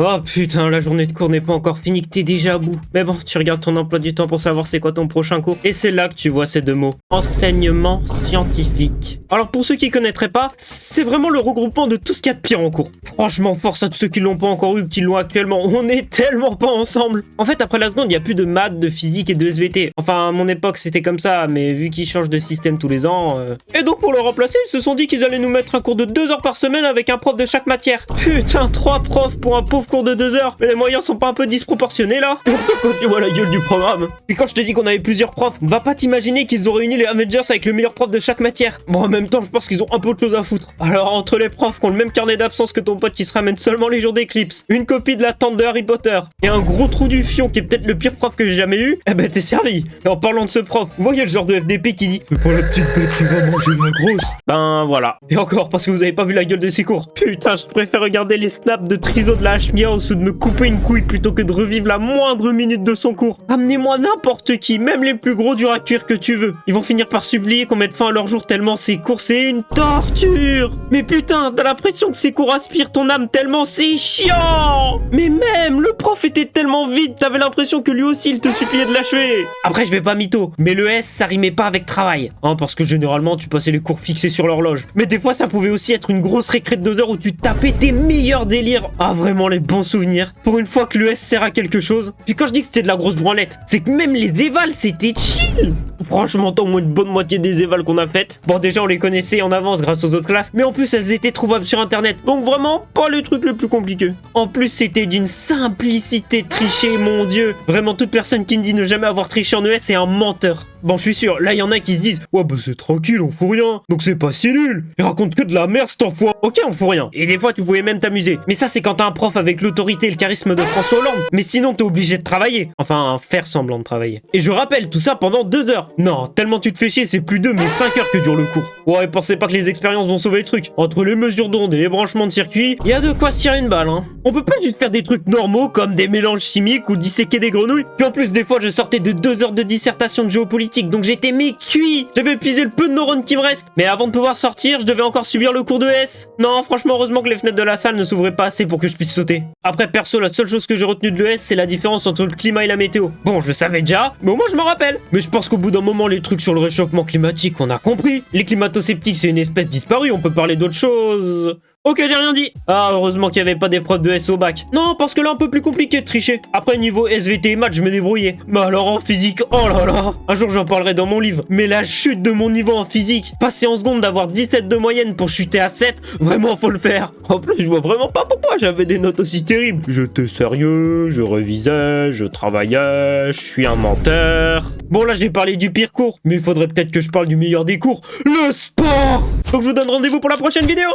Oh putain, la journée de cours n'est pas encore finie, que t'es déjà à bout. Mais bon, tu regardes ton emploi du temps pour savoir c'est quoi ton prochain cours. Et c'est là que tu vois ces deux mots. Enseignement scientifique. Alors pour ceux qui connaîtraient pas, c'est vraiment le regroupement de tout ce qu'il y a de pire en cours. Franchement, force à tous ceux qui l'ont pas encore eu ou qui l'ont actuellement. On est tellement pas ensemble. En fait, après la seconde, il n'y a plus de maths, de physique et de SVT. Enfin, à mon époque, c'était comme ça, mais vu qu'ils changent de système tous les ans... Et donc pour le remplacer, ils se sont dit qu'ils allaient nous mettre un cours de 2 heures par semaine avec un prof de chaque matière. Putain, 3 profs pour un pauvre cours de 2 heures. Mais les moyens sont pas un peu disproportionnés là? Surtout quand tu vois la gueule du programme. Puis quand je te dis qu'on avait plusieurs profs, va pas t'imaginer qu'ils ont réuni les Avengers avec le meilleur prof de chaque matière. Bon, en même temps, je pense qu'ils ont un peu autre chose à foutre. Alors, entre les profs qui ont le même carnet d'absence que ton pote qui se ramène seulement les jours d'éclipse, une copie de la tante de Harry Potter, et un gros trou du fion qui est peut-être le pire prof que j'ai jamais eu, eh ben t'es servi. Et en parlant de ce prof, vous voyez le genre de FDP qui dit c'est pas la petite bête qui va manger la grosse. Ben voilà. Et encore parce que vous avez pas vu la gueule de ses cours. Putain, je préfère regarder les snaps de Triso de la Hmiaos ou de me couper une couille plutôt que de revivre la moindre minute de son cours. Amenez-moi n'importe qui, même les plus gros durs à cuire que tu veux. Ils vont finir par supplier qu'on mette fin à leur jour tellement ces cours c'est une torture. Mais putain, t'as l'impression que ces cours aspirent ton âme tellement c'est chiant. Mais même, le prof était tellement vide, t'avais l'impression que lui aussi il te suppliait de l'achever. Après, je vais pas mytho, mais le S ça rimait pas avec travail. Hein, parce que généralement tu passais les cours fixés sur l'horloge. Mais des fois ça pouvait aussi être une grosse récré de 2 heures où tu tapais tes meilleurs délires. Ah vraiment les bons souvenirs. Pour une fois que le S sert à quelque chose. Puis quand je dis que c'était de la grosse branlette, c'est que même les évals c'était chill. Franchement, tant moins une bonne moitié des évals qu'on a faites. Bon déjà on les connaissait en avance grâce aux autres classes, mais en plus elles étaient trouvables sur internet. Donc vraiment pas le truc le plus compliqué. En plus c'était d'une simplicité de tricher, mon dieu. Vraiment toute personne qui me dit ne jamais avoir triché en ES c'est un menteur. Bon je suis sûr, là il y en a qui se disent ouais bah c'est tranquille, on fout rien, donc c'est pas si nul. Il raconte que de la merde cet enfoiré. Ok on fout rien. Et des fois tu pouvais même t'amuser. Mais ça c'est quand t'as un prof avec l'autorité et le charisme de François Hollande. Mais sinon t'es obligé de travailler. Enfin faire semblant de travailler. Et je rappelle tout ça pendant 2 heures. Non, tellement tu te fais chier, c'est plus 2 mais 5 heures que dure le cours. Ouais, pensez pas que les expériences vont sauver le truc. Entre les mesures d'onde et les branchements de circuit, il y a de quoi se tirer une balle, hein. On peut pas juste faire des trucs normaux comme des mélanges chimiques ou disséquer des grenouilles. Puis en plus, des fois, je sortais de 2 heures de dissertation de géopolitique, donc j'étais cuit. J'avais épuisé le peu de neurones qui me reste. Mais avant de pouvoir sortir, je devais encore subir le cours de S. Non, franchement, heureusement que les fenêtres de la salle ne s'ouvraient pas assez pour que je puisse sauter. Après, perso, la seule chose que j'ai retenue de l'ES, c'est la différence entre le climat et la météo. Bon, je le savais déjà, mais au moins je me rappelle. Mais je pense qu'au bout d'un moment, les trucs sur le réchauffement climatique, on a compris. Les climato-sceptiques, c'est une espèce disparue, on peut parler d'autre chose. Ok, j'ai rien dit. Ah, heureusement qu'il n'y avait pas d'épreuve de S au bac. Non, parce que là, un peu plus compliqué de tricher. Après, niveau SVT et maths, je me débrouillais. Mais alors en physique, oh là là. Un jour, j'en parlerai dans mon livre. Mais la chute de mon niveau en physique. Passer en seconde d'avoir 17 de moyenne pour chuter à 7, vraiment, faut le faire. En plus, je vois vraiment pas pourquoi j'avais des notes aussi terribles. J'étais sérieux, je révisais, je travaillais, je suis un menteur. Bon, là, j'ai parlé du pire cours. Mais il faudrait peut-être que je parle du meilleur des cours. Le sport. Donc, je vous donne rendez-vous pour la prochaine vidéo.